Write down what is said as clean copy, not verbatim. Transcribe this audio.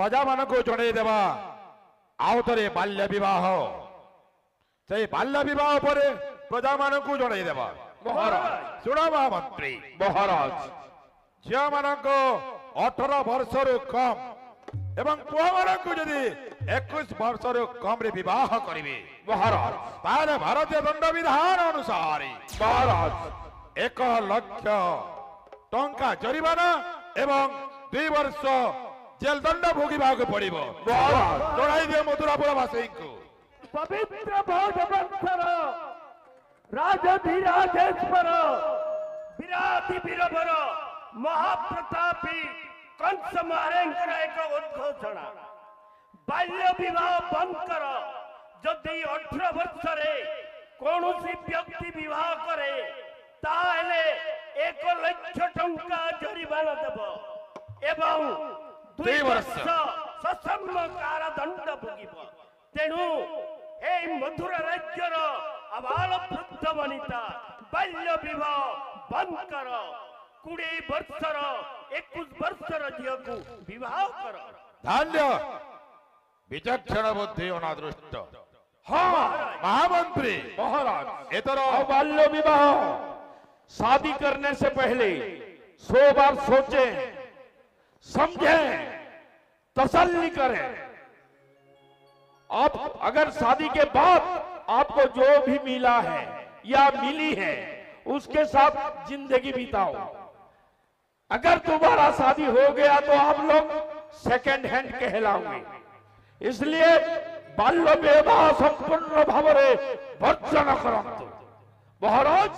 प्रजा मान को जड़े देवा आउ थे बाल्य विवाह से बाल्य विवाह पर प्रजा मान को जड़े देवा महाराज शुण महामंत्री महाराज झील मान 18 वर्ष रु कम एवं पुआ मान को जदि 21 वर्ष रु कम रे विवाह करेंगे महाराज ताले भारतीय दंड विधान अनुसार महाराज 1 लाख टंका जरिमाना एवं 2 वर्ष जेल दंड भोगिबा को पड़िबो चढ़ाई दियो मथुरापुरवासी को पवित्र बौद्ध वंशर राजधिराजेश्वर विराधि वीरवर महाप्रतापी कंस महाराजंकर एक उद्घोषणा बाल्य विवाह बंद कर जदि 18 वर्ष रे कौनसी व्यक्ति विवाह करे ताले 1 लाख टंका जरिमाना देव एवं 2 वर्ष सश्रम कारादंड भोगिब तेणु ए मधुरा राज्यर आबाल वृद्ध वनिता बाल्य विवाह बंद कर 20 वर्षर 21 वर्षर झील को विवाह कर धान्य विचक्षण बुद्धि अनादृष्ट हाँ महामंत्री महाराज एतर बाल्य विवाह शादी करने से पहले 100 बार सोचें समझें तसल्ली करें। आप अगर शादी के बाद आपको जो भी मिला है या मिली है उसके साथ जिंदगी बिताओ। अगर दोबारा शादी हो गया तो आप लोग सेकंड हैंड कहलाओगे। इसलिए बाल्य विवाह संपूर्ण भाव में वर्जन करंतु। महाराज